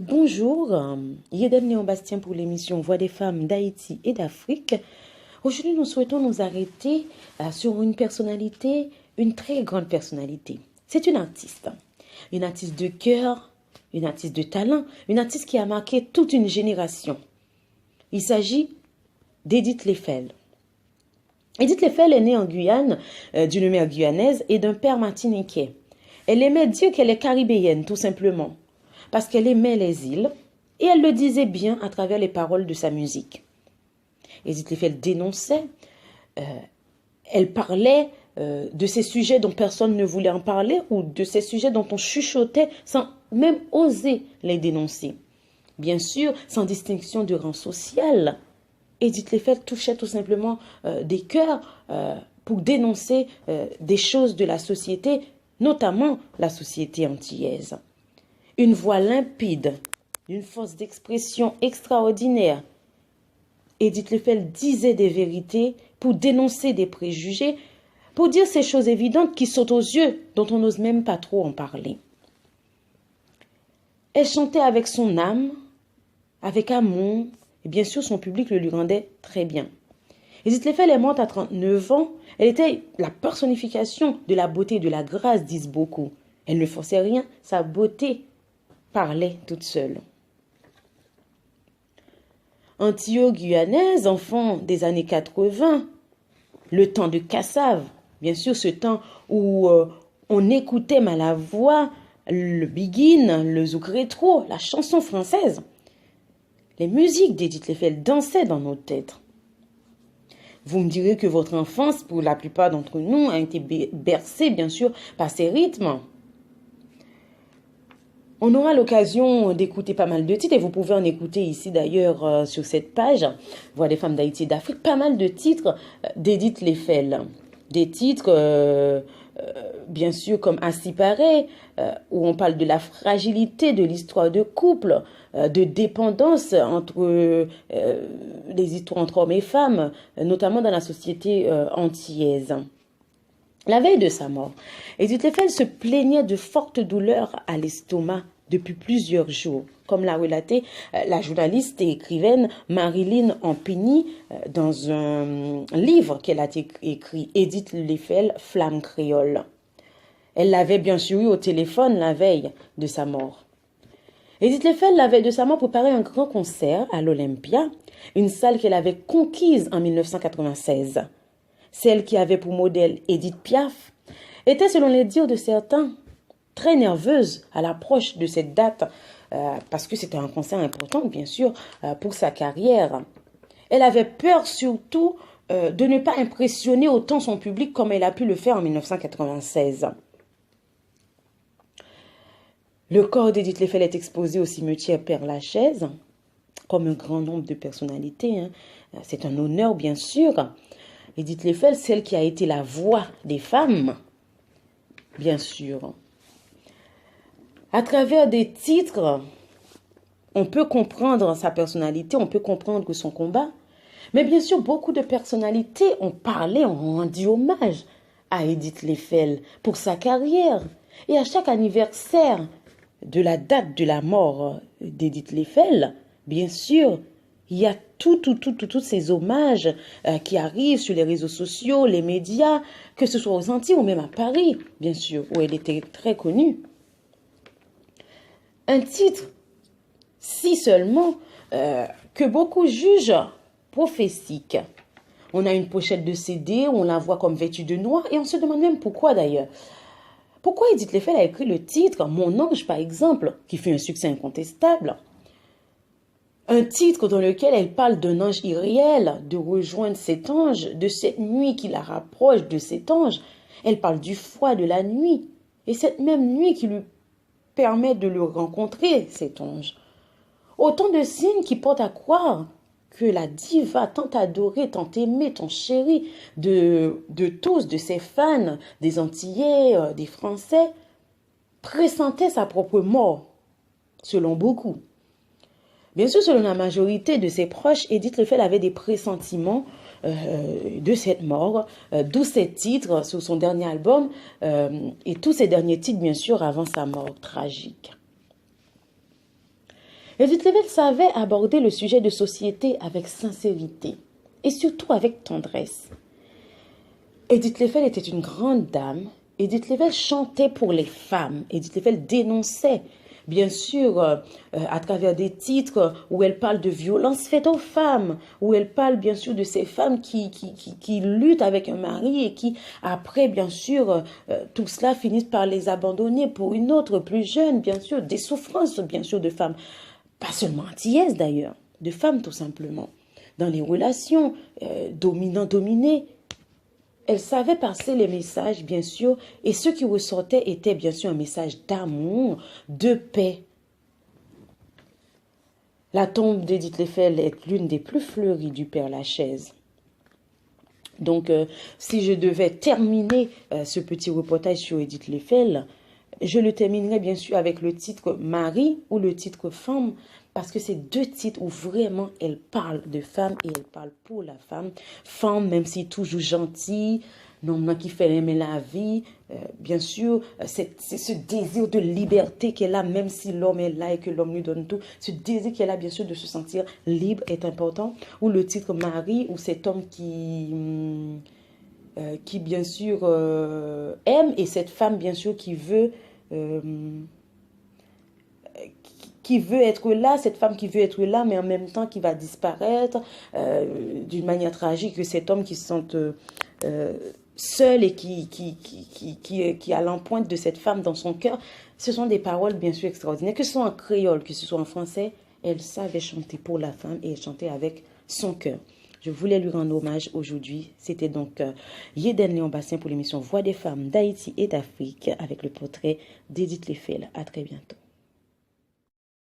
Bonjour, Yedem Néon Bastien pour l'émission Voix des femmes d'Haïti et d'Afrique. Aujourd'hui, nous souhaitons nous arrêter sur une personnalité, une très grande personnalité. C'est une artiste de cœur, une artiste de talent, une artiste qui a marqué toute une génération. Il s'agit d'Edith Leffel. Edith Leffel est née en Guyane, d'une mère guyanaise et d'un père martiniquais. Elle aimait dire qu'elle est caribéenne, tout simplement, parce qu'elle aimait les îles, et elle le disait bien à travers les paroles de sa musique. Edith Leffel dénonçait, elle parlait de ces sujets dont personne ne voulait en parler, ou de ces sujets dont on chuchotait sans même oser les dénoncer. Bien sûr, sans distinction de rang social. Edith Leffel touchait tout simplement des cœurs pour dénoncer des choses de la société, notamment la société antillaise. Une voix limpide, une force d'expression extraordinaire. Edith Leffel disait des vérités pour dénoncer des préjugés, pour dire ces choses évidentes qui sautent aux yeux, dont on n'ose même pas trop en parler. Elle chantait avec son âme, avec amour, et bien sûr son public le lui rendait très bien. Edith Leffel est morte à 39 ans, elle était la personnification de la beauté et de la grâce, disent beaucoup. Elle ne forçait rien, sa beauté parlait toute seule. Antillo-guyanaise, enfant des années 80, le temps de Cassave, bien sûr ce temps où on écoutait Malavoie, le Biguine, le zouk rétro, la chanson française. Les musiques d'Edith Leffel dansaient dans nos têtes. Vous me direz que votre enfance, pour la plupart d'entre nous, a été bercée, bien sûr, par ces rythmes. On aura l'occasion d'écouter pas mal de titres, et vous pouvez en écouter ici d'ailleurs sur cette page, Voix des femmes d'Haïti et d'Afrique, pas mal de titres d'Edith Leffel. Des titres, bien sûr, comme Ainsi paraît, où on parle de la fragilité de l'histoire de couple, de dépendance entre les histoires entre hommes et femmes, notamment dans la société antillaise. La veille de sa mort, Edith Leffel se plaignait de fortes douleurs à l'estomac depuis plusieurs jours, comme l'a relaté la journaliste et écrivaine Marilyn Ampigny dans un livre qu'elle a écrit, Edith Leffel, Flamme créole. Elle l'avait bien sûr eu au téléphone la veille de sa mort. Edith Leffel, la veille de sa mort, préparait un grand concert à l'Olympia, une salle qu'elle avait conquise en 1996. Celle qui avait pour modèle Edith Piaf, était, selon les dires de certains, très nerveuse à l'approche de cette date, parce que c'était un concert important, bien sûr, pour sa carrière. Elle avait peur surtout de ne pas impressionner autant son public comme elle a pu le faire en 1996. Le corps d'Edith Leffel est exposé au cimetière Père-Lachaise, comme un grand nombre de personnalités. C'est un honneur, bien sûr. Edith Leffel, celle qui a été la voix des femmes, bien sûr. À travers des titres, on peut comprendre sa personnalité, on peut comprendre son combat. Mais bien sûr, beaucoup de personnalités ont parlé, ont rendu hommage à Edith Leffel pour sa carrière. Et à chaque anniversaire de la date de la mort d'Edith Leffel, bien sûr, il y a tous ces hommages qui arrivent sur les réseaux sociaux, les médias, que ce soit aux Antilles ou même à Paris, bien sûr, où elle était très connue. Un titre, si seulement, que beaucoup jugent prophétique. On a une pochette de CD, on la voit comme vêtue de noir, et on se demande même pourquoi d'ailleurs. Pourquoi Edith Leffel a écrit le titre « Mon ange » par exemple, qui fait un succès incontestable. Un titre dans lequel elle parle d'un ange irréel, de rejoindre cet ange, de cette nuit qui la rapproche de cet ange. Elle parle du froid de la nuit, et cette même nuit qui lui permet de le rencontrer, cet ange. Autant de signes qui portent à croire que la diva tant adorée, tant aimée, tant chérie de tous, de ses fans, des Antillais, des Français, pressentait sa propre mort, selon beaucoup. Bien sûr, selon la majorité de ses proches, Edith Leffel avait des pressentiments de cette mort, d'où ses titres sur son dernier album et tous ses derniers titres, bien sûr, avant sa mort tragique. Edith Level savait aborder le sujet de société avec sincérité et surtout avec tendresse. Edith Level était une grande dame. Edith Level chantait pour les femmes. Edith Level dénonçait, bien sûr, à travers des titres où elle parle de violences faites aux femmes, où elle parle, bien sûr, de ces femmes qui luttent avec un mari et qui, après, bien sûr, tout cela finissent par les abandonner pour une autre, plus jeune, bien sûr, des souffrances, bien sûr, de femmes. Pas seulement antillaises, d'ailleurs, de femmes, tout simplement. Dans les relations dominant-dominé, elle savait passer les messages, bien sûr, et ce qui ressortait était bien sûr un message d'amour, de paix. La tombe d'Edith Leffel est l'une des plus fleuries du Père Lachaise. Donc, si je devais terminer ce petit reportage sur Edith Leffel, je le terminerai bien sûr avec le titre Marie ou le titre Femme, parce que c'est deux titres où vraiment elle parle de femme et elle parle pour la femme. Femme, même si toujours gentille, non qui fait aimer la vie, bien sûr, c'est ce désir de liberté qu'elle a, même si l'homme est là et que l'homme lui donne tout. Ce désir qu'elle a, bien sûr, de se sentir libre est important. Ou le titre Marie, ou cet homme qui bien sûr, aime, et cette femme, bien sûr, qui veut être là, cette femme qui veut être là, mais en même temps qui va disparaître d'une manière tragique, que cet homme qui se sent seul et qui a l'empreinte de cette femme dans son cœur. Ce sont des paroles bien sûr extraordinaires, que ce soit en créole, que ce soit en français, elle savait chanter pour la femme et elle chantait avec son cœur. Je voulais lui rendre hommage aujourd'hui. C'était donc Yeden Léon Bastien pour l'émission Voix des femmes d'Haïti et d'Afrique avec le portrait d'Edith Leffel. À très bientôt.